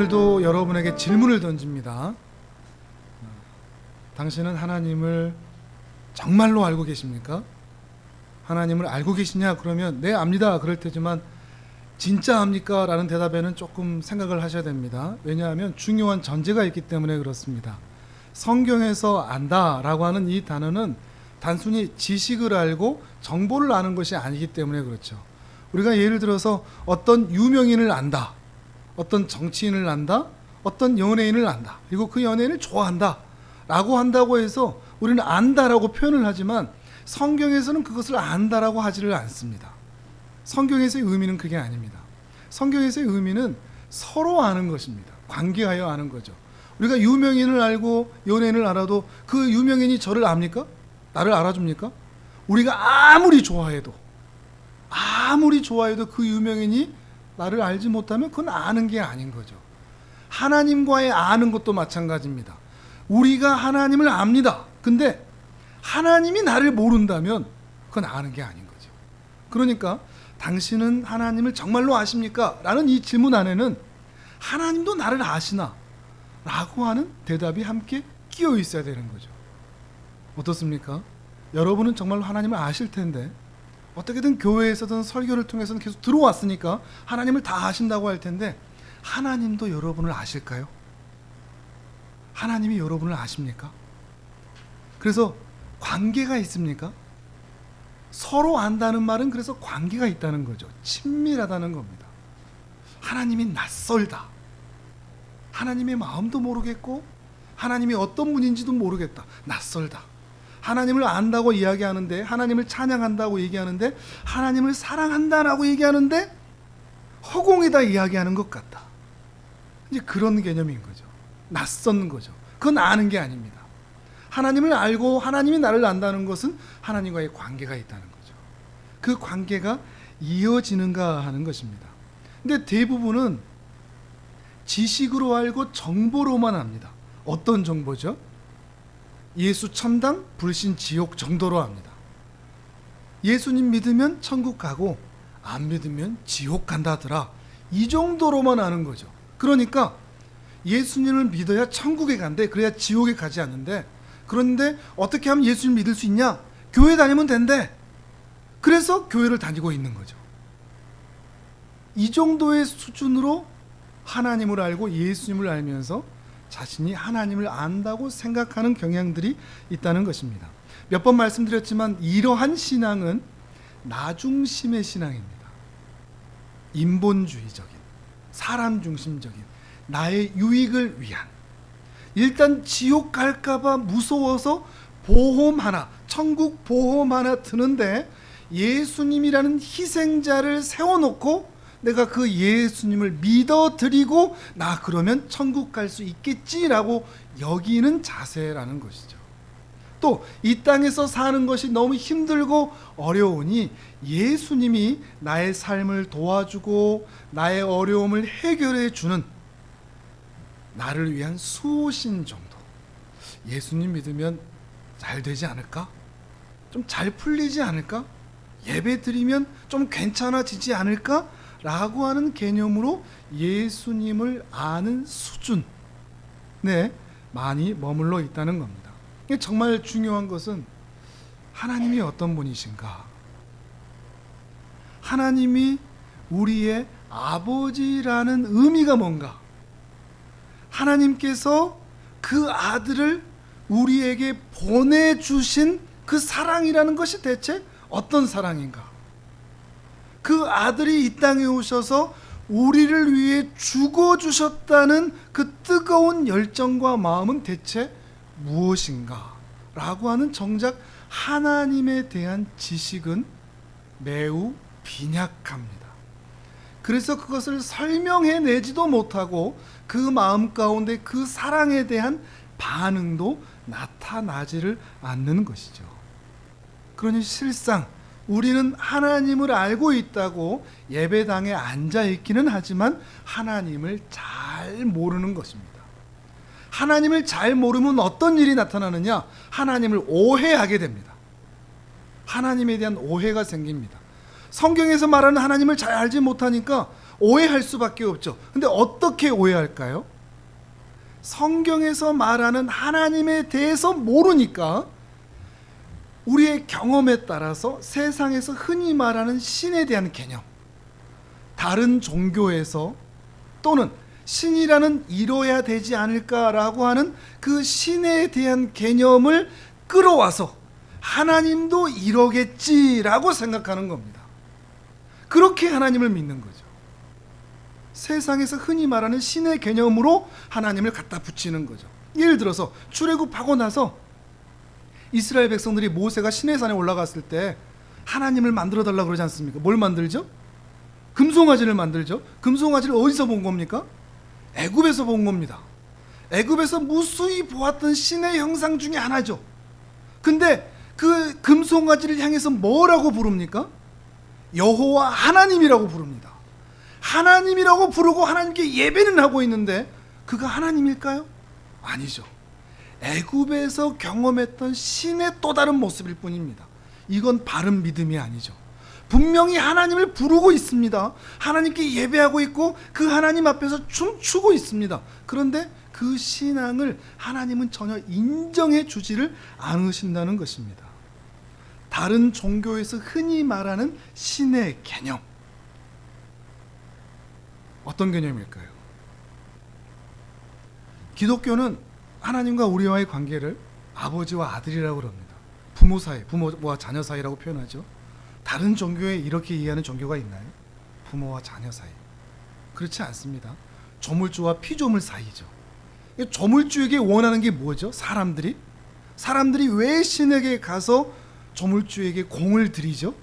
오늘도 여러분에게 질문을 던집니다. 당신은 하나님을 정말로 알고 계십니까? 하나님을 알고 계시냐? 그러면 네, 압니다. 그럴 테지만 진짜 압니까? 라는 대답에는 조금 생각을 하셔야 됩니다. 왜냐하면 중요한 전제가 있기 때문에 그렇습니다. 성경에서 안다라고 하는 이 단어는 단순히 지식을 알고 정보를 아는 것이 아니기 때문에 그렇죠. 우리가 예를 들어서 어떤 유명인을 안다, 어떤 정치인을 안다, 어떤 연예인을 안다, 그리고 그 연예인을 좋아한다 라고 한다고 해서 우리는 안다라고 표현을 하지만 성경에서는 그것을 안다라고 하지를 않습니다. 성경에서의 의미는 그게 아닙니다. 성경에서의 의미는 서로 아는 것입니다. 관계하여 아는 거죠. 우리가 유명인을 알고 연예인을 알아도 그 유명인이 저를 압니까? 나를 알아줍니까? 우리가 아무리 좋아해도 그 유명인이 나를 알지 못하면 그건 아는 게 아닌 거죠. 하나님과의 아는 것도 마찬가지입니다. 우리가 하나님을 압니다. 근데 하나님이 나를 모른다면 그건 아는 게 아닌 거죠. 그러니까 당신은 하나님을 정말로 아십니까? 라는 이 질문 안에는 하나님도 나를 아시나? 라고 하는 대답이 함께 끼어 있어야 되는 거죠. 어떻습니까? 여러분은 정말로 하나님을 아실 텐데 어떻게든 교회에서든 설교를 통해서는 계속 들어왔으니까 하나님을 다 아신다고 할 텐데 하나님도 여러분을 아실까요? 하나님이 여러분을 아십니까? 그래서 관계가 있습니까? 서로 안다는 말은 그래서 관계가 있다는 거죠. 친밀하다는 겁니다. 하나님이 낯설다. 하나님의 마음도 모르겠고 하나님이 어떤 분인지도 모르겠다. 낯설다. 하나님을 안다고 이야기하는데, 하나님을 찬양한다고 얘기하는데, 하나님을 사랑한다라고 얘기하는데 허공에다 이야기하는 것 같다. 이제 그런 개념인 거죠. 낯선 거죠. 그건 아는 게 아닙니다. 하나님을 알고 하나님이 나를 안다는 것은 하나님과의 관계가 있다는 거죠. 그 관계가 이어지는가 하는 것입니다. 근데 대부분은 지식으로 알고 정보로만 압니다. 어떤 정보죠? 예수 천당, 불신 지옥 정도로 압니다. 예수님 믿으면 천국 가고 안 믿으면 지옥 간다더라. 이 정도로만 아는 거죠. 그러니까 예수님을 믿어야 천국에 간대. 그래야 지옥에 가지 않는데, 그런데 어떻게 하면 예수님 믿을 수 있냐? 교회 다니면 된대. 그래서 교회를 다니고 있는 거죠. 이 정도의 수준으로 하나님을 알고 예수님을 알면서 자신이 하나님을 안다고 생각하는 경향들이 있다는 것입니다. 몇 번 말씀드렸지만 이러한 신앙은 나중심의 신앙입니다. 인본주의적인, 사람 중심적인, 나의 유익을 위한, 일단 지옥 갈까봐 무서워서 보험 하나, 천국 보험 하나 드는데 예수님이라는 희생자를 세워놓고 내가 그 예수님을 믿어드리고 나 그러면 천국 갈 수 있겠지라고 여기는 자세라는 것이죠. 또 이 땅에서 사는 것이 너무 힘들고 어려우니 예수님이 나의 삶을 도와주고 나의 어려움을 해결해 주는 나를 위한 수호신 정도. 예수님 믿으면 잘 되지 않을까? 좀 잘 풀리지 않을까? 예배 드리면 좀 괜찮아지지 않을까? 라고 하는 개념으로 예수님을 아는 수준에 많이 머물러 있다는 겁니다. 정말 중요한 것은 하나님이 어떤 분이신가? 하나님이 우리의 아버지라는 의미가 뭔가? 하나님께서 그 아들을 우리에게 보내주신 그 사랑이라는 것이 대체 어떤 사랑인가? 그 아들이 이 땅에 오셔서 우리를 위해 죽어주셨다는 그 뜨거운 열정과 마음은 대체 무엇인가? 라고 하는 정작 하나님에 대한 지식은 매우 빈약합니다. 그래서 그것을 설명해내지도 못하고 그 마음 가운데 그 사랑에 대한 반응도 나타나지를 않는 것이죠. 그러니 실상 우리는 하나님을 알고 있다고 예배당에 앉아 있기는 하지만 하나님을 잘 모르는 것입니다. 하나님을 잘 모르면 어떤 일이 나타나느냐? 하나님을 오해하게 됩니다. 하나님에 대한 오해가 생깁니다. 성경에서 말하는 하나님을 잘 알지 못하니까 오해할 수밖에 없죠. 근데 어떻게 오해할까요? 성경에서 말하는 하나님에 대해서 모르니까 우리의 경험에 따라서 세상에서 흔히 말하는 신에 대한 개념, 다른 종교에서 또는 신이라는 이뤄야 되지 않을까라고 하는 그 신에 대한 개념을 끌어와서 하나님도 이러겠지라고 생각하는 겁니다. 그렇게 하나님을 믿는 거죠. 세상에서 흔히 말하는 신의 개념으로 하나님을 갖다 붙이는 거죠. 예를 들어서 출애굽하고 나서 이스라엘 백성들이 모세가 시내산에 올라갔을 때 하나님을 만들어 달라고 그러지 않습니까? 뭘 만들죠? 금송아지를 만들죠. 금송아지를 어디서 본 겁니까? 애굽에서 본 겁니다. 애굽에서 무수히 보았던 신의 형상 중에 하나죠. 근데 그 금송아지를 향해서 뭐라고 부릅니까? 여호와 하나님이라고 부릅니다. 하나님이라고 부르고 하나님께 예배는 하고 있는데 그가 하나님일까요? 아니죠. 애굽에서 경험했던 신의 또 다른 모습일 뿐입니다. 이건 바른 믿음이 아니죠. 분명히 하나님을 부르고 있습니다. 하나님께 예배하고 있고 그 하나님 앞에서 춤추고 있습니다. 그런데 그 신앙을 하나님은 전혀 인정해 주지를 않으신다는 것입니다. 다른 종교에서 흔히 말하는 신의 개념, 어떤 개념일까요? 기독교는 하나님과 우리와의 관계를 아버지와 아들이라고 합니다. 부모 사이, 부모와 자녀 사이라고 표현하죠. 다른 종교에 이렇게 이해하는 종교가 있나요? 부모와 자녀 사이. 그렇지 않습니다. 조물주와 피조물 사이죠. 조물주에게 원하는 게 뭐죠? 사람들이 왜 신에게 가서 조물주에게 공을 들이죠?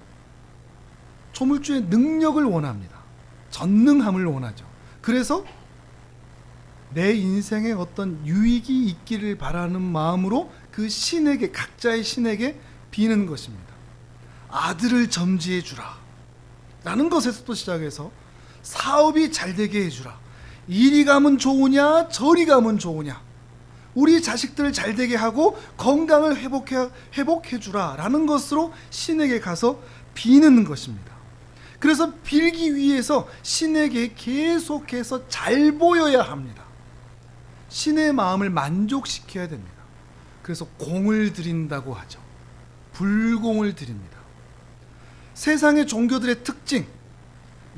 조물주의 능력을 원합니다. 전능함을 원하죠. 그래서 내 인생에 어떤 유익이 있기를 바라는 마음으로 그 신에게, 각자의 신에게 비는 것입니다. 아들을 점지해 주라 라는 것에서부터 시작해서 사업이 잘 되게 해주라, 이리 가면 좋으냐 저리 가면 좋으냐, 우리 자식들을 잘 되게 하고 건강을 회복해 주라 라는 것으로 신에게 가서 비는 것입니다. 그래서 빌기 위해서 신에게 계속해서 잘 보여야 합니다. 신의 마음을 만족시켜야 됩니다. 그래서 공을 드린다고 하죠. 불공을 드립니다. 세상의 종교들의 특징,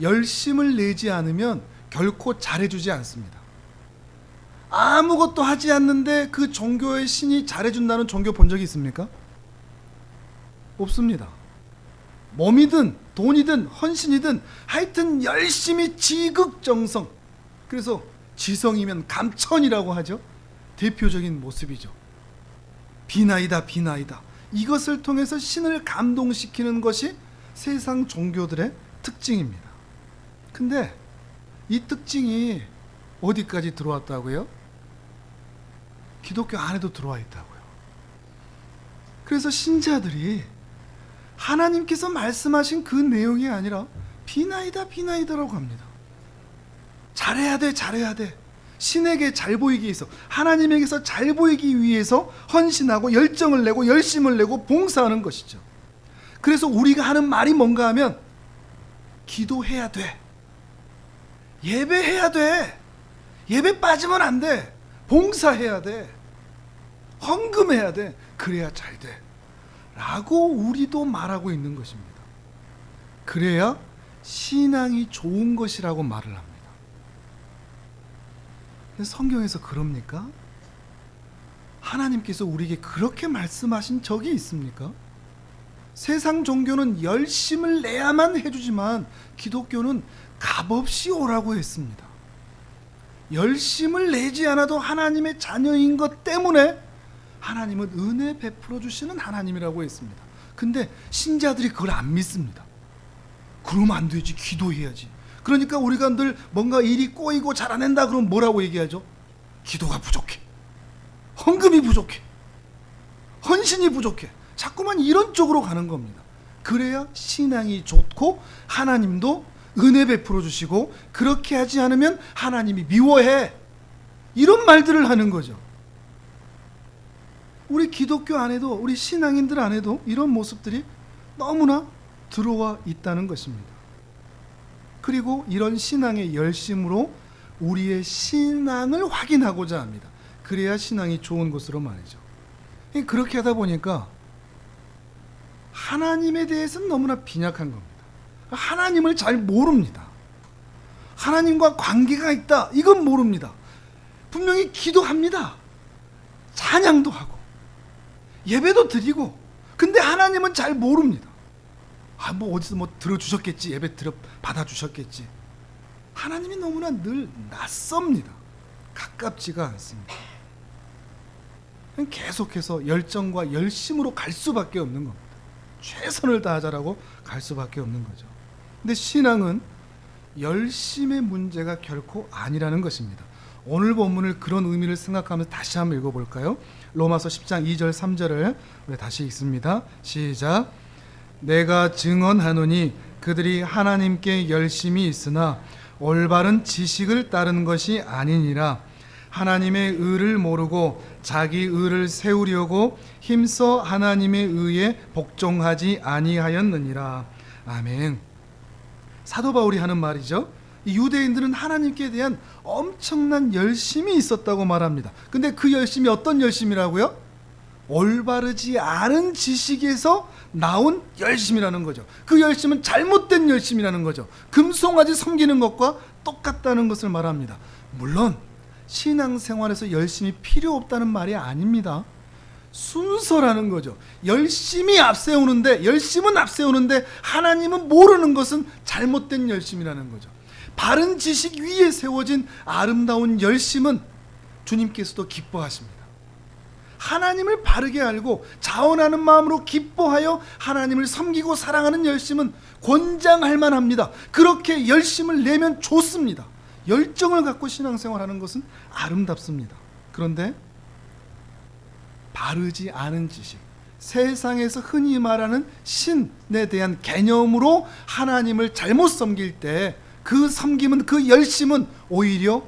열심을 내지 않으면 결코 잘해주지 않습니다. 아무것도 하지 않는데 그 종교의 신이 잘해준다는 종교 본 적이 있습니까? 없습니다. 몸이든 돈이든 헌신이든 하여튼 열심히 지극정성, 그래서 지성이면 감천이라고 하죠. 대표적인 모습이죠. 비나이다 비나이다, 이것을 통해서 신을 감동시키는 것이 세상 종교들의 특징입니다. 근데 이 특징이 어디까지 들어왔다고요? 기독교 안에도 들어와 있다고요. 그래서 신자들이 하나님께서 말씀하신 그 내용이 아니라 비나이다 비나이다라고 합니다. 잘해야 돼 잘해야 돼, 신에게 잘 보이기 위해서, 하나님에게서 잘 보이기 위해서 헌신하고 열정을 내고 열심을 내고 봉사하는 것이죠. 그래서 우리가 하는 말이 뭔가 하면 기도해야 돼, 예배해야 돼, 예배 빠지면 안 돼, 봉사해야 돼, 헌금해야 돼, 그래야 잘 돼 라고 우리도 말하고 있는 것입니다. 그래야 신앙이 좋은 것이라고 말을 합니다. 성경에서 그럽니까? 하나님께서 우리에게 그렇게 말씀하신 적이 있습니까? 세상 종교는 열심을 내야만 해주지만 기독교는 값없이 오라고 했습니다. 열심을 내지 않아도 하나님의 자녀인 것 때문에 하나님은 은혜 베풀어 주시는 하나님이라고 했습니다. 근데 신자들이 그걸 안 믿습니다. 그러면 안 되지, 기도해야지. 그러니까 우리가 늘 뭔가 일이 꼬이고 잘 안 된다 그러면 뭐라고 얘기하죠? 기도가 부족해, 헌금이 부족해, 헌신이 부족해. 자꾸만 이런 쪽으로 가는 겁니다. 그래야 신앙이 좋고 하나님도 은혜 베풀어 주시고, 그렇게 하지 않으면 하나님이 미워해, 이런 말들을 하는 거죠. 우리 기독교 안에도, 우리 신앙인들 안에도 이런 모습들이 너무나 들어와 있다는 것입니다. 그리고 이런 신앙의 열심으로 우리의 신앙을 확인하고자 합니다. 그래야 신앙이 좋은 것으로 말이죠. 그렇게 하다 보니까 하나님에 대해서는 너무나 빈약한 겁니다. 하나님을 잘 모릅니다. 하나님과 관계가 있다, 이건 모릅니다. 분명히 기도합니다. 찬양도 하고 예배도 드리고, 근데 하나님은 잘 모릅니다. 뭐 어디서 뭐 들어주셨겠지, 예배 받아주셨겠지. 하나님이 너무나 늘 낯섭니다. 가깝지가 않습니다. 계속해서 열정과 열심으로 갈 수밖에 없는 겁니다. 최선을 다하자라고 갈 수밖에 없는 거죠. 근데 신앙은 열심의 문제가 결코 아니라는 것입니다. 오늘 본문을 그런 의미를 생각하면서 다시 한번 읽어볼까요? 로마서 10장 2절 3절을 우리 다시 읽습니다. 시작. 내가 증언하노니 그들이 하나님께 열심이 있으나 올바른 지식을 따르는 것이 아니니라. 하나님의 의를 모르고 자기 의를 세우려고 힘써 하나님의 의에 복종하지 아니하였느니라. 아멘. 사도 바울이 하는 말이죠. 유대인들은 하나님께 대한 엄청난 열심이 있었다고 말합니다. 근데 그 열심이 어떤 열심이라고요? 올바르지 않은 지식에서 나온 열심이라는 거죠. 그 열심은 잘못된 열심이라는 거죠. 금송아지 섬기는 것과 똑같다는 것을 말합니다. 물론 신앙생활에서 열심이 필요 없다는 말이 아닙니다. 순서라는 거죠. 열심히 앞세우는데, 열심은 앞세우는데 하나님은 모르는 것은 잘못된 열심이라는 거죠. 바른 지식 위에 세워진 아름다운 열심은 주님께서도 기뻐하십니다. 하나님을 바르게 알고 자원하는 마음으로 기뻐하여 하나님을 섬기고 사랑하는 열심은 권장할 만합니다. 그렇게 열심을 내면 좋습니다. 열정을 갖고 신앙생활하는 것은 아름답습니다. 그런데 바르지 않은 지식, 세상에서 흔히 말하는 신에 대한 개념으로 하나님을 잘못 섬길 때 그 섬김은, 그 열심은 오히려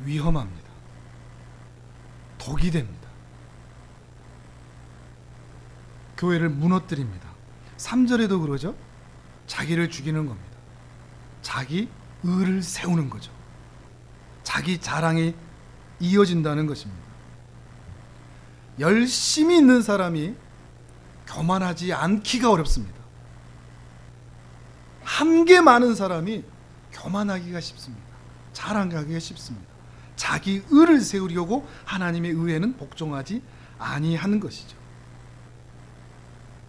위험합니다. 독이 됩니다. 교회를 무너뜨립니다. 3절에도 그러죠. 자기를 죽이는 겁니다. 자기 의를 세우는 거죠. 자기 자랑이 이어진다는 것입니다. 열심히 있는 사람이 교만하지 않기가 어렵습니다. 한계 많은 사람이 교만하기가 쉽습니다. 자랑하기가 쉽습니다. 자기 의를 세우려고 하나님의 의에는 복종하지 아니하는 것이죠.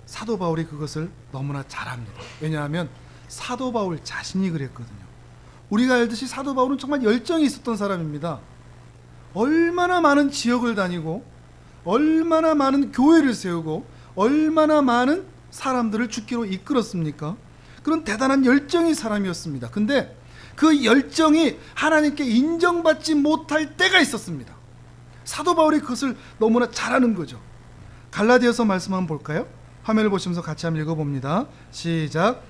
사도 바울이 그것을 너무나 잘합니다. 왜냐하면 사도 바울 자신이 그랬거든요. 우리가 알듯이 사도 바울은 정말 열정이 있었던 사람입니다. 얼마나 많은 지역을 다니고 얼마나 많은 교회를 세우고 얼마나 많은 사람들을 주께로 이끌었습니까? 그런 대단한 열정의 사람이었습니다. 근데 그 열정이 하나님께 인정받지 못할 때가 있었습니다. 사도 바울이 그것을 너무나 잘하는 거죠. 갈라디아서 말씀 한번 볼까요? 화면을 보시면서 같이 한번 읽어봅니다. 시작.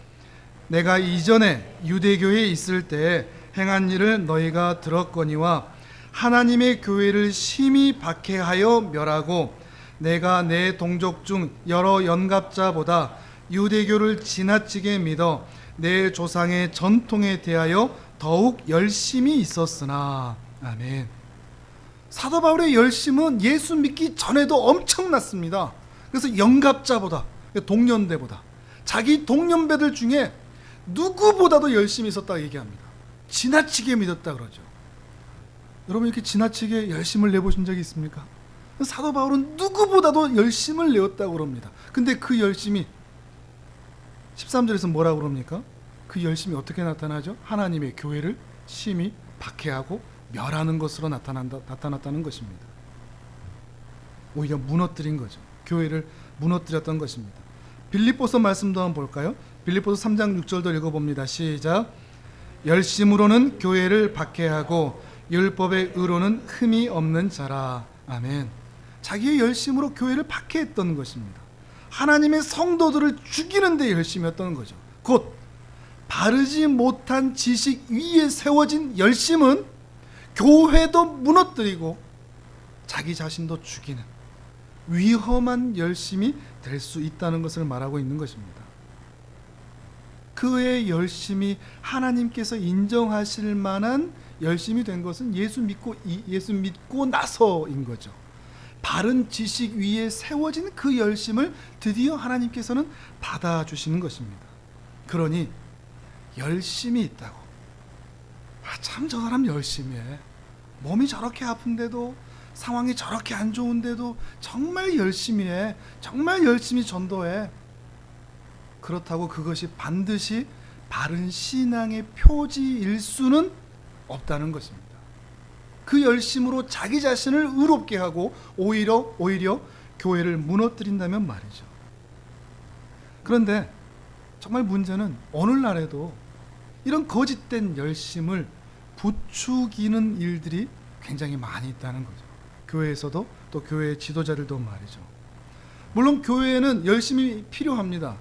내가 이전에 유대교에 있을 때 행한 일을 너희가 들었거니와 하나님의 교회를 심히 박해하여 멸하고 내가 내 동족 중 여러 연갑자보다 유대교를 지나치게 믿어 내 조상의 전통에 대하여 더욱 열심히 있었으나. 아멘. 사도 바울의 열심은 예수 믿기 전에도 엄청났습니다. 그래서 연갑자보다, 동년배보다, 자기 동년배들 중에 누구보다도 열심히 있었다고 얘기합니다. 지나치게 믿었다 그러죠. 여러분 이렇게 지나치게 열심을 내보신 적이 있습니까? 사도 바울은 누구보다도 열심을 내었다고 그럽니다. 근데 그 열심이 13절에서 뭐라고 그럽니까? 그 열심이 어떻게 나타나죠? 하나님의 교회를 심히 박해하고 멸하는 것으로 나타났다는 것입니다. 오히려 무너뜨린 거죠. 교회를 무너뜨렸던 것입니다. 빌립보서 말씀도 한번 볼까요? 빌립보서 3장 6절도 읽어봅니다. 시작. 열심으로는 교회를 박해하고 율법의 의로는 흠이 없는 자라. 아멘. 자기의 열심으로 교회를 박해했던 것입니다. 하나님의 성도들을 죽이는 데 열심이었던 거죠. 곧 바르지 못한 지식 위에 세워진 열심은 교회도 무너뜨리고 자기 자신도 죽이는 위험한 열심이 될 수 있다는 것을 말하고 있는 것입니다. 그의 열심이 하나님께서 인정하실 만한 열심이 된 것은 예수 믿고 나서인 거죠. 바른 지식 위에 세워진 그 열심을 드디어 하나님께서는 받아주시는 것입니다. 그러니 열심이 있다고, 참 저 사람 열심히 해, 몸이 저렇게 아픈데도, 상황이 저렇게 안 좋은데도 정말 열심히 해, 정말 열심히 전도해, 그렇다고 그것이 반드시 바른 신앙의 표지일 수는 없다는 것입니다. 그 열심으로 자기 자신을 의롭게 하고 오히려 교회를 무너뜨린다면 말이죠. 그런데 정말 문제는 오늘날에도 이런 거짓된 열심을 부추기는 일들이 굉장히 많이 있다는 거죠. 교회에서도, 또 교회 지도자들도 말이죠. 물론 교회에는 열심이 필요합니다.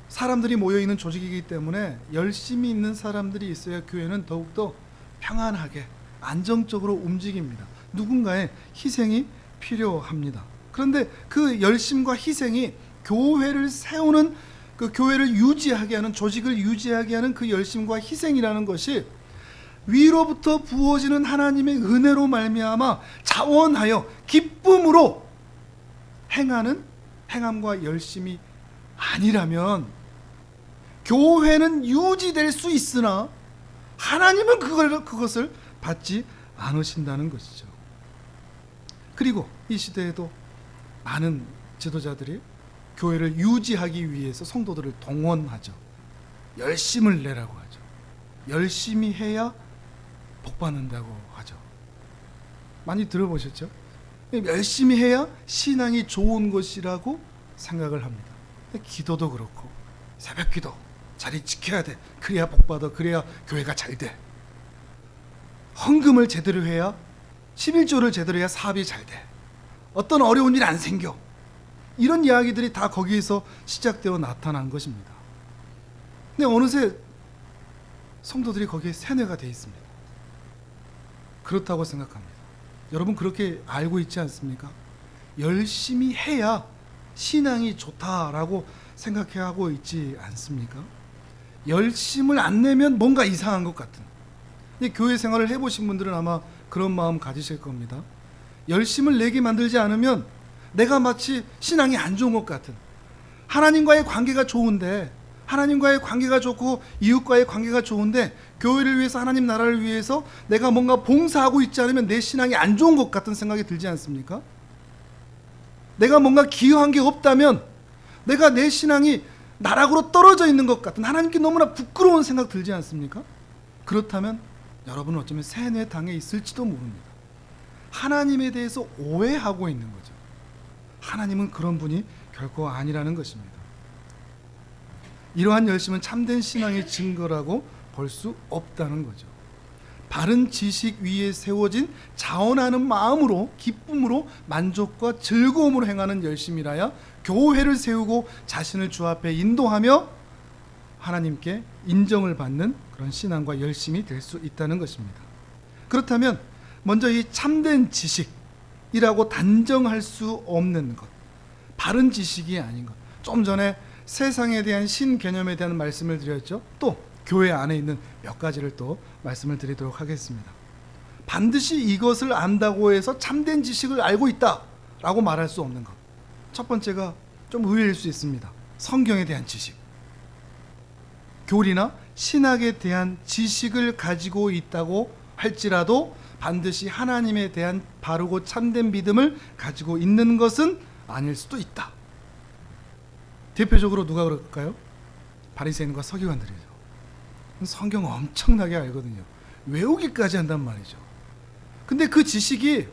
사람들이 모여있는 조직이기 때문에 열심히 있는 사람들이 있어야 교회는 더욱더 평안하게 안정적으로 움직입니다. 누군가의 희생이 필요합니다. 그런데 그 열심과 희생이 교회를 세우는, 그 교회를 유지하게 하는, 조직을 유지하게 하는 그 열심과 희생이라는 것이 위로부터 부어지는 하나님의 은혜로 말미암아 자원하여 기쁨으로 행하는 행함과 열심이 아니라면 교회는 유지될 수 있으나 하나님은 그것을 받지 않으신다는 것이죠. 그리고 이 시대에도 많은 지도자들이 교회를 유지하기 위해서 성도들을 동원하죠. 열심을 내라고 하죠. 열심히 해야 복 받는다고 하죠. 많이 들어보셨죠? 열심히 해야 신앙이 좋은 것이라고 생각을 합니다. 기도도 그렇고, 새벽 기도 자리 지켜야 돼. 그래야 복 받아. 그래야 교회가 잘 돼. 헌금을 제대로 해야, 11조를 제대로 해야 사업이 잘 돼. 어떤 어려운 일 안 생겨. 이런 이야기들이 다 거기에서 시작되어 나타난 것입니다. 근데 어느새 성도들이 거기에 세뇌가 되어 있습니다. 그렇다고 생각합니다. 여러분 그렇게 알고 있지 않습니까? 열심히 해야 신앙이 좋다라고 생각하고 있지 않습니까? 열심을 안 내면 뭔가 이상한 것 같은, 교회 생활을 해보신 분들은 아마 그런 마음 가지실 겁니다. 열심을 내게 만들지 않으면 내가 마치 신앙이 안 좋은 것 같은, 하나님과의 관계가 좋은데, 하나님과의 관계가 좋고 이웃과의 관계가 좋은데 교회를 위해서, 하나님 나라를 위해서 내가 뭔가 봉사하고 있지 않으면 내 신앙이 안 좋은 것 같은 생각이 들지 않습니까? 내가 뭔가 기여한 게 없다면 내가, 내 신앙이 나락으로 떨어져 있는 것 같은, 하나님께 너무나 부끄러운 생각 들지 않습니까? 그렇다면 여러분은 어쩌면 세뇌 당해 있을지도 모릅니다. 하나님에 대해서 오해하고 있는 거죠. 하나님은 그런 분이 결코 아니라는 것입니다. 이러한 열심은 참된 신앙의 증거라고 볼 수 없다는 거죠. 바른 지식 위에 세워진 자원하는 마음으로, 기쁨으로, 만족과 즐거움으로 행하는 열심이라야 교회를 세우고 자신을 주 앞에 인도하며 하나님께 인정을 받는 그런 신앙과 열심이 될 수 있다는 것입니다. 그렇다면 먼저 이 참된 지식이라고 단정할 수 없는 것, 바른 지식이 아닌 것, 좀 전에 세상에 대한 신개념에 대한 말씀을 드렸죠. 또 교회 안에 있는 몇 가지를 또 말씀을 드리도록 하겠습니다. 반드시 이것을 안다고 해서 참된 지식을 알고 있다라고 말할 수 없는 것. 첫 번째가 좀 의외일 수 있습니다. 성경에 대한 지식. 교리나 신학에 대한 지식을 가지고 있다고 할지라도 반드시 하나님에 대한 바르고 참된 믿음을 가지고 있는 것은 아닐 수도 있다. 대표적으로 누가 그럴까요? 바리새인과 서기관들이죠. 성경 엄청나게 알거든요. 외우기까지 한단 말이죠. 근데 그 지식이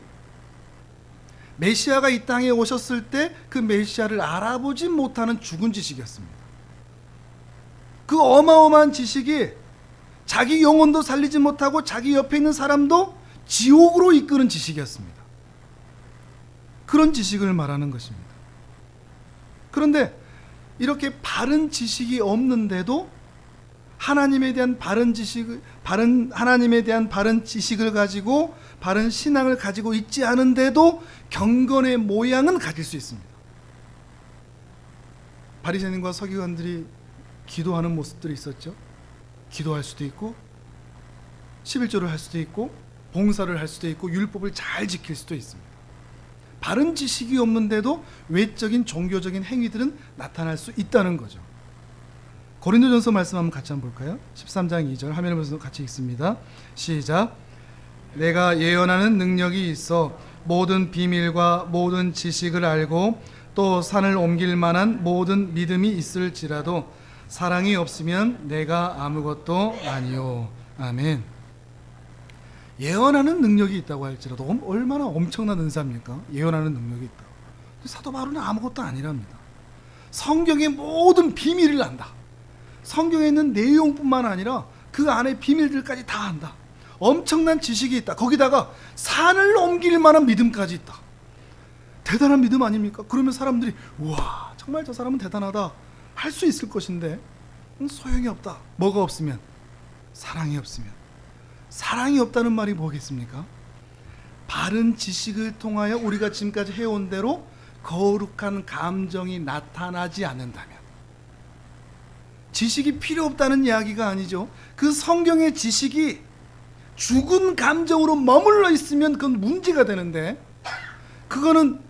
메시아가 이 땅에 오셨을 때 그 메시아를 알아보지 못하는 죽은 지식이었습니다. 그 어마어마한 지식이 자기 영혼도 살리지 못하고 자기 옆에 있는 사람도 지옥으로 이끄는 지식이었습니다. 그런 지식을 말하는 것입니다. 그런데 이렇게 바른 지식이 없는데도 하나님에 대한 바른 지식을 가지고 바른 신앙을 가지고 있지 않은데도 경건의 모양은 가질 수 있습니다. 바리새인과 서기관들이 기도하는 모습들이 있었죠. 기도할 수도 있고 11조를 할 수도 있고 봉사를 할 수도 있고 율법을 잘 지킬 수도 있습니다. 바른 지식이 없는데도 외적인 종교적인 행위들은 나타날 수 있다는 거죠. 고린도전서 말씀 한번 같이 한번 볼까요? 13장 2절 화면을 보면서 같이 읽습니다. 시작. 내가 예언하는 능력이 있어 모든 비밀과 모든 지식을 알고 또 산을 옮길 만한 모든 믿음이 있을지라도 사랑이 없으면 내가 아무것도 아니요. 아멘. 예언하는 능력이 있다고 할지라도 얼마나 엄청난 은사입니까? 예언하는 능력이 있다고. 사도 바울은 아무것도 아니랍니다. 성경의 모든 비밀을 안다. 성경에 있는 내용뿐만 아니라 그 안에 비밀들까지 다 안다. 엄청난 지식이 있다. 거기다가 산을 옮길 만한 믿음까지 있다. 대단한 믿음 아닙니까? 그러면 사람들이 우와 정말 저 사람은 대단하다 할 수 있을 것인데 소용이 없다. 뭐가 없으면? 사랑이 없으면. 사랑이 없다는 말이 뭐겠습니까? 바른 지식을 통하여 우리가 지금까지 해온 대로 거룩한 감정이 나타나지 않는다면, 지식이 필요 없다는 이야기가 아니죠. 그 성경의 지식이 죽은 감정으로 머물러 있으면 그건 문제가 되는데, 그거는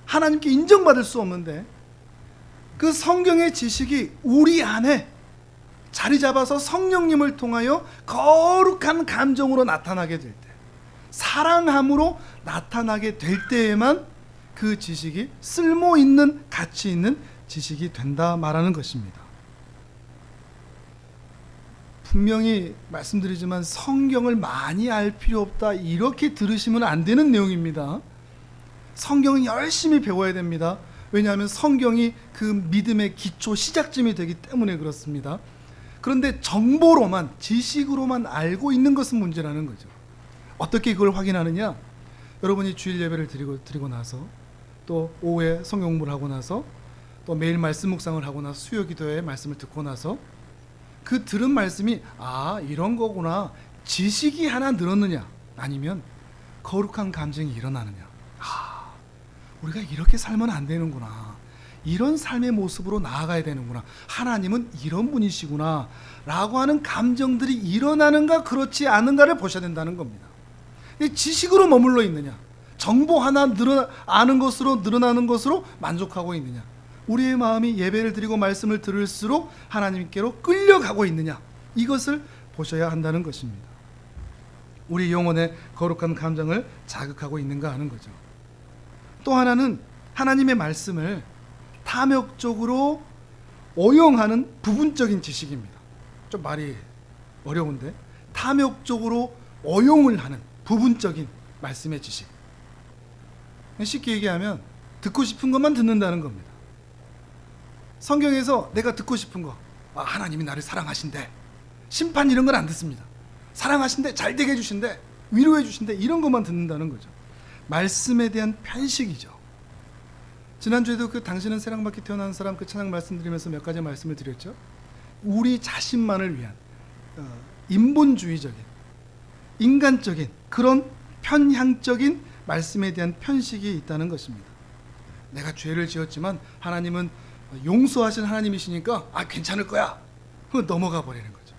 하나님께 인정받을 수 없는데, 그 성경의 지식이 우리 안에 자리 잡아서 성령님을 통하여 거룩한 감정으로 나타나게 될 때, 사랑함으로 나타나게 될 때에만 그 지식이 쓸모 있는 가치 있는 지식이 된다 말하는 것입니다. 분명히 말씀드리지만 성경을 많이 알 필요 없다 이렇게 들으시면 안 되는 내용입니다. 성경은 열심히 배워야 됩니다. 왜냐하면 성경이 그 믿음의 기초 시작점이 되기 때문에 그렇습니다. 그런데 정보로만 지식으로만 알고 있는 것은 문제라는 거죠. 어떻게 그걸 확인하느냐? 여러분이 주일 예배를 드리고 나서 또 오후에 성경 공부를 하고 나서 또 매일 말씀 묵상을 하고 나서 수요 기도회 말씀을 듣고 나서 그 들은 말씀이 이런 거구나 지식이 하나 늘었느냐 아니면 거룩한 감정이 일어나느냐, 우리가 이렇게 살면 안 되는구나, 이런 삶의 모습으로 나아가야 되는구나, 하나님은 이런 분이시구나 라고 하는 감정들이 일어나는가 그렇지 않은가를 보셔야 된다는 겁니다. 지식으로 머물러 있느냐, 정보 하나 아는 것으로 늘어나는 것으로 만족하고 있느냐, 우리의 마음이 예배를 드리고 말씀을 들을수록 하나님께로 끌려가고 있느냐, 이것을 보셔야 한다는 것입니다. 우리 영혼의 거룩한 감정을 자극하고 있는가 하는 거죠. 또 하나는 하나님의 말씀을 탐욕적으로 오용하는 부분적인 지식입니다. 좀 말이 어려운데, 탐욕적으로 오용을 하는 부분적인 말씀의 지식. 쉽게 얘기하면 듣고 싶은 것만 듣는다는 겁니다. 성경에서 내가 듣고 싶은 거, 하나님이 나를 사랑하신대, 심판 이런 건 안 듣습니다. 사랑하신대, 잘 되게 해주신대, 위로해 주신대, 이런 것만 듣는다는 거죠. 말씀에 대한 편식이죠. 지난주에도 그 당신은 사랑받기 태어난 사람 그 찬양 말씀드리면서 몇 가지 말씀을 드렸죠. 우리 자신만을 위한 인본주의적인, 인간적인 그런 편향적인 말씀에 대한 편식이 있다는 것입니다. 내가 죄를 지었지만 하나님은 용서하신 하나님이시니까 괜찮을 거야, 넘어가 버리는 거죠.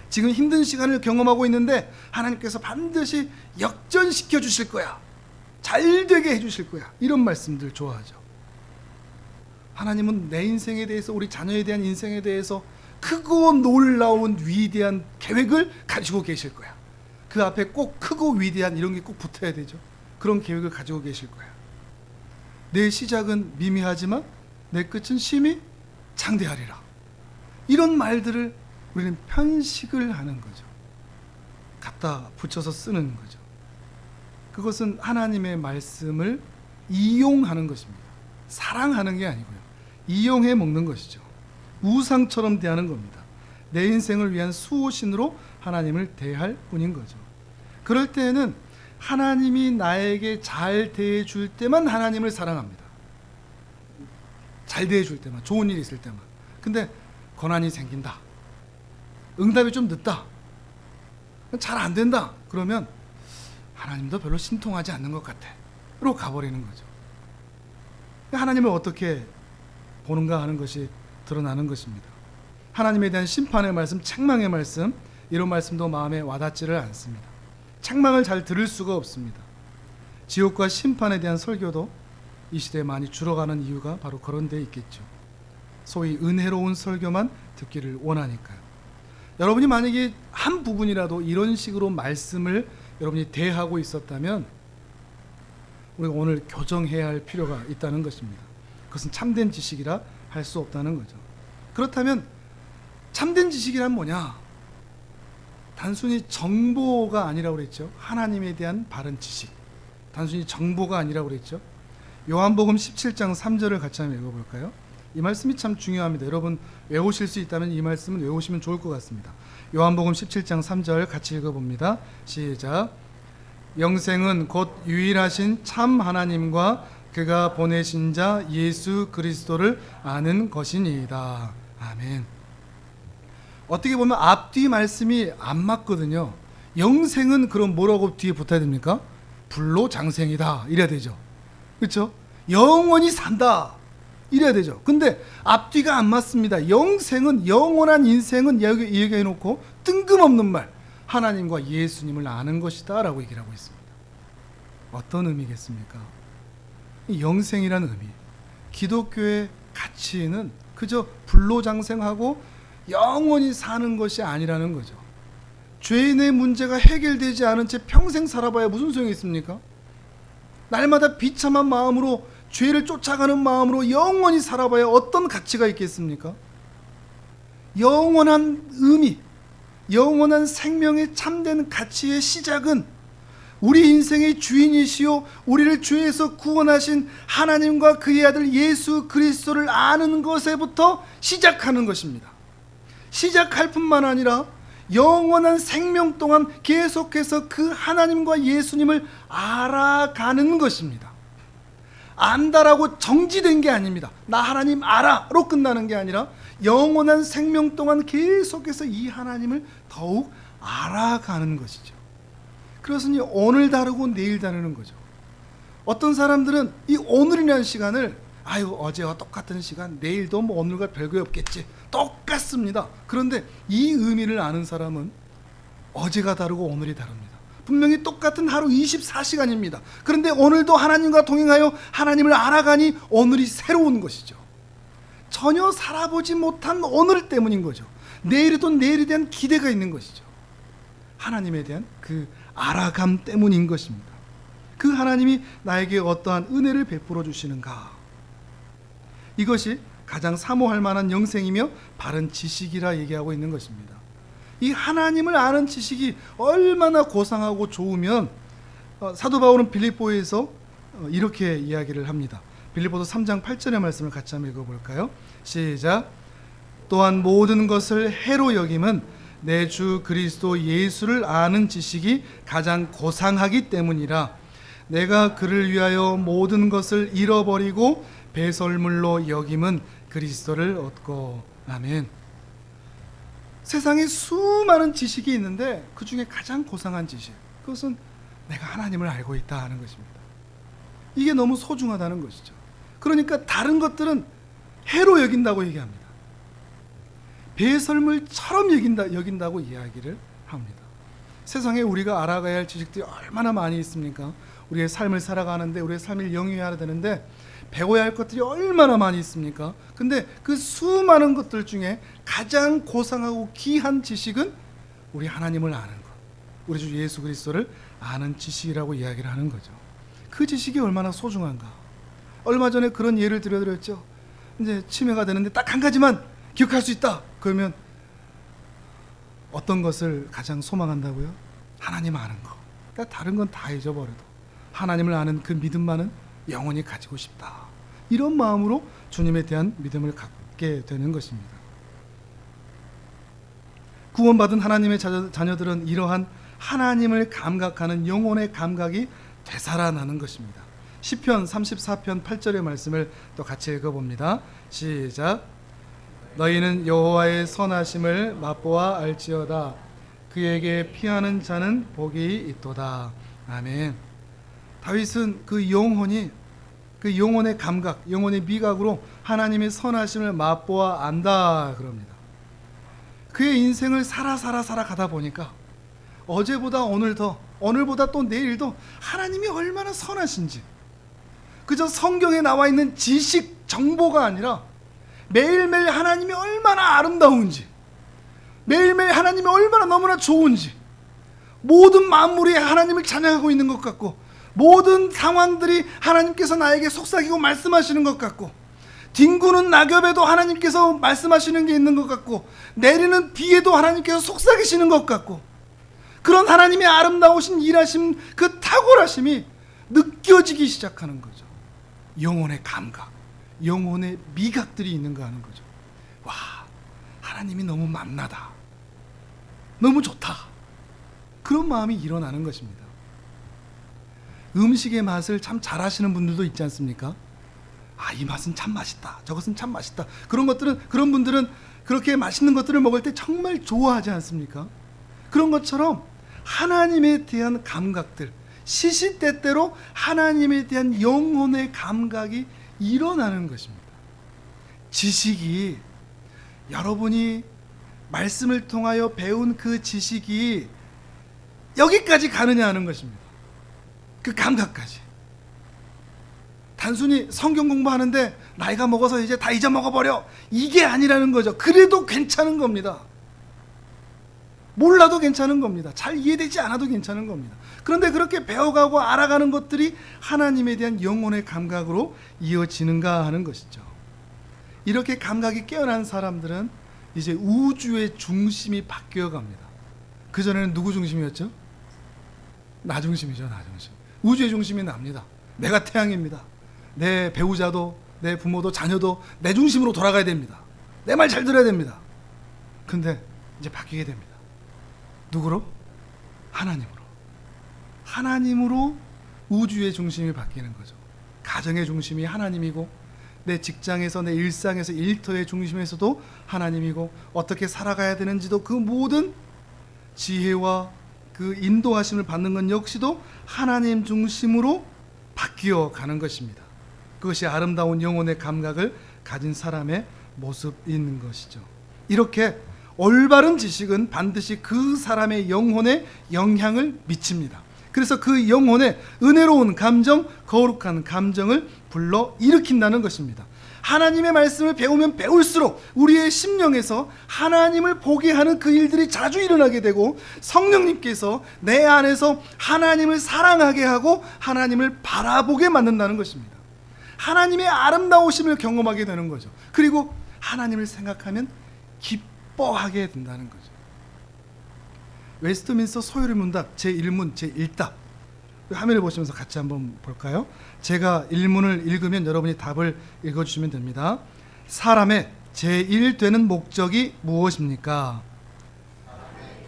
지금 힘든 시간을 경험하고 있는데 하나님께서 반드시 역전시켜 주실 거야, 잘 되게 해 주실 거야, 이런 말씀들 좋아하죠. 하나님은 내 인생에 대해서, 우리 자녀에 대한 인생에 대해서 크고 놀라운 위대한 계획을 가지고 계실 거야. 그 앞에 꼭 크고 위대한 이런 게 꼭 붙어야 되죠. 그런 계획을 가지고 계실 거야. 내 시작은 미미하지만 내 끝은 심히 장대하리라. 이런 말들을 우리는 편식을 하는 거죠. 갖다 붙여서 쓰는 거죠. 그것은 하나님의 말씀을 이용하는 것입니다. 사랑하는 게 아니고요, 이용해 먹는 것이죠. 우상처럼 대하는 겁니다. 내 인생을 위한 수호신으로 하나님을 대할 뿐인 거죠. 그럴 때에는 하나님이 나에게 잘 대해줄 때만 하나님을 사랑합니다. 잘 대해줄 때만, 좋은 일이 있을 때만. 근데 고난이 생긴다, 응답이 좀 늦다, 잘 안 된다, 그러면 하나님도 별로 신통하지 않는 것 같아 로 가버리는 거죠. 하나님을 어떻게 보는가 하는 것이 드러나는 것입니다. 하나님에 대한 심판의 말씀, 책망의 말씀, 이런 말씀도 마음에 와닿지를 않습니다. 책망을 잘 들을 수가 없습니다. 지옥과 심판에 대한 설교도 이 시대에 많이 줄어가는 이유가 바로 그런 데 있겠죠. 소위 은혜로운 설교만 듣기를 원하니까요. 여러분이 만약에 한 부분이라도 이런 식으로 말씀을 여러분이 대하고 있었다면 우리가 오늘 교정해야 할 필요가 있다는 것입니다. 그것은 참된 지식이라 할 수 없다는 거죠. 그렇다면 참된 지식이란 뭐냐? 단순히 정보가 아니라고 그랬죠. 하나님에 대한 바른 지식. 단순히 정보가 아니라고 그랬죠. 요한복음 17장 3절을 같이 한번 읽어볼까요? 이 말씀이 참 중요합니다. 여러분 외우실 수 있다면 이 말씀은 외우시면 좋을 것 같습니다. 요한복음 17장 3절 같이 읽어봅니다. 시작. 영생은 곧 유일하신 참 하나님과 그가 보내신 자 예수 그리스도를 아는 것이니이다. 아멘. 어떻게 보면 앞뒤 말씀이 안 맞거든요. 영생은 그럼 뭐라고 뒤에 붙어야 됩니까? 불로장생이다 이래야 되죠. 그렇죠? 영원히 산다 이래야 되죠. 근데 앞뒤가 안 맞습니다. 영생은, 영원한 인생은 여기 얘기해놓고 뜬금없는 말, 하나님과 예수님을 아는 것이다 라고 얘기를 하고 있습니다. 어떤 의미겠습니까? 이 영생이라는 의미, 기독교의 가치는 그저 불로장생하고 영원히 사는 것이 아니라는 거죠. 죄인의 문제가 해결되지 않은 채 평생 살아봐야 무슨 소용이 있습니까? 날마다 비참한 마음으로 죄를 쫓아가는 마음으로 영원히 살아봐야 어떤 가치가 있겠습니까? 영원한 의미, 영원한 생명의 참된 가치의 시작은 우리 인생의 주인이시요 우리를 죄에서 구원하신 하나님과 그의 아들 예수 그리스도를 아는 것에부터 시작하는 것입니다. 시작할 뿐만 아니라 영원한 생명 동안 계속해서 그 하나님과 예수님을 알아가는 것입니다. 안다라고 정지된 게 아닙니다. 나 하나님 알아로 끝나는 게 아니라 영원한 생명 동안 계속해서 이 하나님을 더욱 알아가는 것이죠. 그것은 오늘 다르고 내일 다르는 거죠. 어떤 사람들은 이 오늘이라는 시간을 아유 어제와 똑같은 시간, 내일도 뭐 오늘과 별거 없겠지, 똑같습니다. 그런데 이 의미를 아는 사람은 어제가 다르고 오늘이 다릅니다. 분명히 똑같은 하루 24시간입니다. 그런데 오늘도 하나님과 동행하여 하나님을 알아가니 오늘이 새로운 것이죠. 전혀 살아보지 못한 오늘 때문인 거죠. 내일에도 내일에 대한 기대가 있는 것이죠. 하나님에 대한 그 알아감 때문인 것입니다. 그 하나님이 나에게 어떠한 은혜를 베풀어 주시는가, 이것이 가장 사모할 만한 영생이며 바른 지식이라 얘기하고 있는 것입니다. 이 하나님을 아는 지식이 얼마나 고상하고 좋으면 사도 바울은 빌립보에서 이렇게 이야기를 합니다. 빌립보서 3장 8절의 말씀을 같이 한번 읽어볼까요? 시작. 또한 모든 것을 해로 여김은 내 주 그리스도 예수를 아는 지식이 가장 고상하기 때문이라. 내가 그를 위하여 모든 것을 잃어버리고 배설물로 여김은 그리스도를 얻고. 아멘. 세상에 수많은 지식이 있는데 그 중에 가장 고상한 지식, 그것은 내가 하나님을 알고 있다 하는 것입니다. 이게 너무 소중하다는 것이죠. 그러니까 다른 것들은 해로 여긴다고 얘기합니다. 배설물처럼 여긴다고 이야기를 합니다. 세상에 우리가 알아가야 할 지식들이 얼마나 많이 있습니까? 우리의 삶을 살아가는데, 우리의 삶을 영위해야 되는데 배워야 할 것들이 얼마나 많이 있습니까? 근데 그 수많은 것들 중에 가장 고상하고 귀한 지식은 우리 하나님을 아는 것, 우리 주 예수 그리스도를 아는 지식이라고 이야기를 하는 거죠. 그 지식이 얼마나 소중한가. 얼마 전에 그런 예를 들어드렸죠. 이제 치매가 되는데 딱 한 가지만 기억할 수 있다. 그러면 어떤 것을 가장 소망한다고요? 하나님 아는 거. 그러니까 다른 건 다 잊어버려도 하나님을 아는 그 믿음만은 영원히 가지고 싶다. 이런 마음으로 주님에 대한 믿음을 갖게 되는 것입니다. 구원받은 하나님의 자녀들은 이러한 하나님을 감각하는 영혼의 감각이 되살아나는 것입니다. 시편 34편 8절의 말씀을 또 같이 읽어봅니다. 시작. 너희는 여호와의 선하심을 맛보아 알지어다. 그에게 피하는 자는 복이 있도다. 아멘. 다윗은 그 영혼의 감각, 영혼의 미각으로 하나님의 선하심을 맛보아 안다 그럽니다. 그의 인생을 살아 가다 보니까 어제보다 오늘 더, 오늘보다 또 내일도 하나님이 얼마나 선하신지, 그저 성경에 나와 있는 지식, 정보가 아니라 매일매일 하나님이 얼마나 아름다운지, 매일매일 하나님이 얼마나 너무나 좋은지, 모든 만물이 하나님을 찬양하고 있는 것 같고, 모든 상황들이 하나님께서 나에게 속삭이고 말씀하시는 것 같고, 뒹구는 낙엽에도 하나님께서 말씀하시는 게 있는 것 같고, 내리는 비에도 하나님께서 속삭이시는 것 같고, 그런 하나님의 아름다우신 일하심, 그 탁월하심이 느껴지기 시작하는 거죠. 영혼의 감각, 영혼의 미각들이 있는가 하는 거죠. 와, 하나님이 너무 맘나다, 너무 좋다, 그런 마음이 일어나는 것입니다. 음식의 맛을 참 잘하시는 분들도 있지 않습니까? 아, 이 맛은 참 맛있다, 저것은 참 맛있다, 그런 분들은 그렇게 맛있는 것들을 먹을 때 정말 좋아하지 않습니까? 그런 것처럼 하나님에 대한 감각들, 시시때때로 하나님에 대한 영혼의 감각이 일어나는 것입니다. 지식이, 여러분이 말씀을 통하여 배운 그 지식이 여기까지 가느냐 하는 것입니다. 그 감각까지. 단순히 성경 공부하는데 나이가 먹어서 이제 다 잊어먹어버려, 이게 아니라는 거죠. 그래도 괜찮은 겁니다. 몰라도 괜찮은 겁니다. 잘 이해되지 않아도 괜찮은 겁니다. 그런데 그렇게 배워가고 알아가는 것들이 하나님에 대한 영혼의 감각으로 이어지는가 하는 것이죠. 이렇게 감각이 깨어난 사람들은 이제 우주의 중심이 바뀌어 갑니다. 그전에는 누구 중심이었죠? 나 중심이죠. 나 중심. 우주의 중심이 납니다. 내가 태양입니다. 내 배우자도, 내 부모도, 자녀도 내 중심으로 돌아가야 됩니다. 내 말 잘 들어야 됩니다. 근데 이제 바뀌게 됩니다. 누구로? 하나님으로. 하나님으로 우주의 중심이 바뀌는 거죠. 가정의 중심이 하나님이고, 내 직장에서, 내 일상에서, 일터의 중심에서도 하나님이고, 어떻게 살아가야 되는지도 그 모든 지혜와 그 인도하심을 받는 건 역시도 하나님 중심으로 바뀌어 가는 것입니다. 그것이 아름다운 영혼의 감각을 가진 사람의 모습인 것이죠. 이렇게 올바른 지식은 반드시 그 사람의 영혼에 영향을 미칩니다. 그래서 그 영혼에 은혜로운 감정, 거룩한 감정을 불러 일으킨다는 것입니다. 하나님의 말씀을 배우면 배울수록 우리의 심령에서 하나님을 보게 하는 그 일들이 자주 일어나게 되고, 성령님께서 내 안에서 하나님을 사랑하게 하고 하나님을 바라보게 만든다는 것입니다. 하나님의 아름다우심을 경험하게 되는 거죠. 그리고 하나님을 생각하면 기뻐하게 된다는 거죠. 웨스트민스터 소요리 문답 제1문 제1답, 화면을 보시면서 같이 한번 볼까요? 제가 1문을 읽으면 여러분이 답을 읽어주시면 됩니다. 사람의 제1되는 목적이 무엇입니까?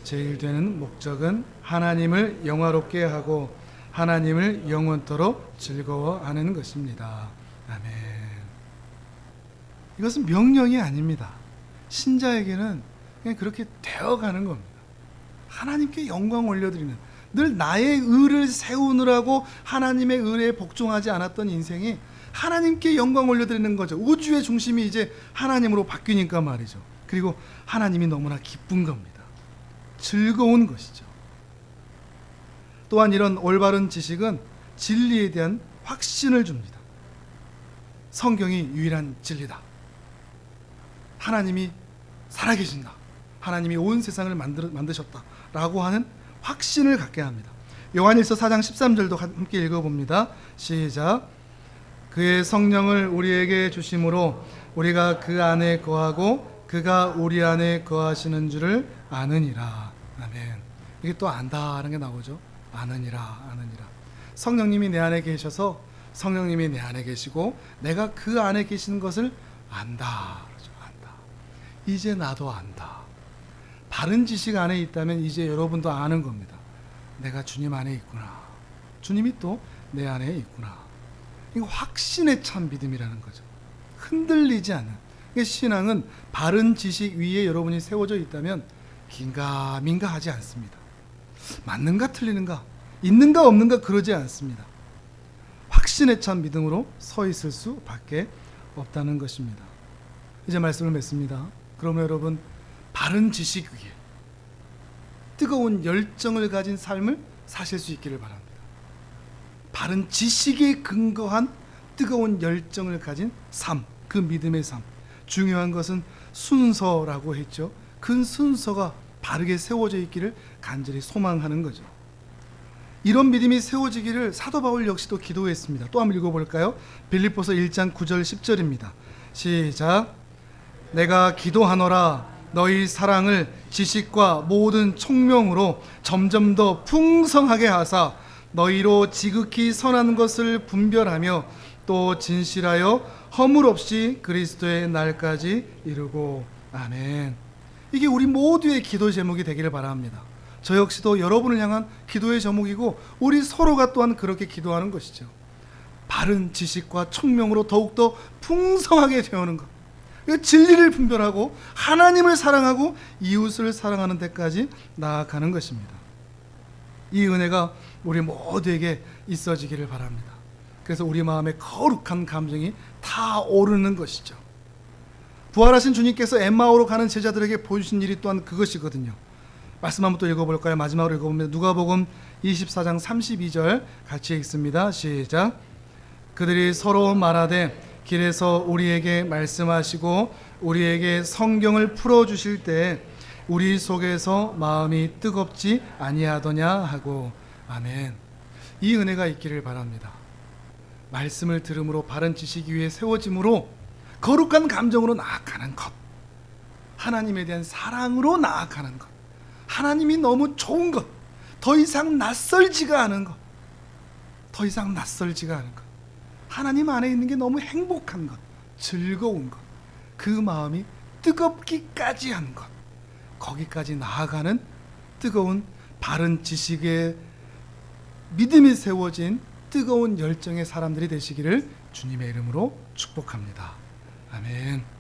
제1되는 목적은 하나님을 영화롭게 하고 하나님을 영원토록 즐거워하는 것입니다. 아멘. 이것은 명령이 아닙니다. 신자에게는 그냥 그렇게 되어가는 겁니다. 하나님께 영광 올려드리는, 늘 나의 의를 세우느라고 하나님의 의에 복종하지 않았던 인생이 하나님께 영광 올려드리는 거죠. 우주의 중심이 이제 하나님으로 바뀌니까 말이죠. 그리고 하나님이 너무나 기쁜 겁니다. 즐거운 것이죠. 또한 이런 올바른 지식은 진리에 대한 확신을 줍니다. 성경이 유일한 진리다. 하나님이 살아계신다. 하나님이 온 세상을 만드셨다 라고 하는 확신을 갖게 합니다. 요한일서 4장 13절도 함께 읽어봅니다. 시작. 그의 성령을 우리에게 주심으로 우리가 그 안에 거하고 그가 우리 안에 거하시는 줄을 아느니라. 아멘. 이게 또 안다라는 게 나오죠. 아느니라. 성령님이 내 안에 계셔서 성령님이 내 안에 계시고 내가 그 안에 계시는 것을 안다. 안다. 이제 나도 안다. 바른 지식 안에 있다면 이제 여러분도 아는 겁니다. 내가 주님 안에 있구나. 주님이 또 내 안에 있구나. 이거 확신에 찬 믿음이라는 거죠. 흔들리지 않는. 신앙은 바른 지식 위에 여러분이 세워져 있다면 긴가민가 하지 않습니다. 맞는가 틀리는가, 있는가 없는가 그러지 않습니다. 확신에 찬 믿음으로 서 있을 수밖에 없다는 것입니다. 이제 말씀을 맺습니다. 그러면 여러분, 바른 지식 위에 뜨거운 열정을 가진 삶을 사실 수 있기를 바랍니다. 바른 지식에 근거한 뜨거운 열정을 가진 삶, 그 믿음의 삶. 중요한 것은 순서라고 했죠. 그 순서가 바르게 세워져 있기를 간절히 소망하는 거죠. 이런 믿음이 세워지기를 사도 바울 역시도 기도했습니다. 또 한번 읽어볼까요? 빌립보서 1장 9절 10절입니다. 시작. 내가 기도하노라 너희 사랑을 지식과 모든 총명으로 점점 더 풍성하게 하사 너희로 지극히 선한 것을 분별하며 또 진실하여 허물 없이 그리스도의 날까지 이루고. 아멘. 이게 우리 모두의 기도 제목이 되기를 바랍니다. 저 역시도 여러분을 향한 기도의 제목이고 우리 서로가 또한 그렇게 기도하는 것이죠. 바른 지식과 총명으로 더욱더 풍성하게 되어오는 것, 진리를 분별하고 하나님을 사랑하고 이웃을 사랑하는 데까지 나아가는 것입니다. 이 은혜가 우리 모두에게 있어지기를 바랍니다. 그래서 우리 마음에 거룩한 감정이 다 오르는 것이죠. 부활하신 주님께서 엠마오로 가는 제자들에게 보여주신 일이 또한 그것이거든요. 말씀 한번 또 읽어볼까요? 마지막으로 읽어보면 누가복음 24장 32절 같이 읽습니다. 시작. 그들이 서로 말하되 길에서 우리에게 말씀하시고 우리에게 성경을 풀어주실 때 우리 속에서 마음이 뜨겁지 아니하더냐 하고. 아멘. 이 은혜가 있기를 바랍니다. 말씀을 들음으로 바른 지식 위에 세워짐으로 거룩한 감정으로 나아가는 것, 하나님에 대한 사랑으로 나아가는 것, 하나님이 너무 좋은 것, 더 이상 낯설지가 않은 것, 더 이상 낯설지가 않은 것, 하나님 안에 있는 게 너무 행복한 것, 즐거운 것, 그 마음이 뜨겁기까지 한 것, 거기까지 나아가는 뜨거운 바른 지식의 믿음이 세워진 뜨거운 열정의 사람들이 되시기를 주님의 이름으로 축복합니다. 아멘.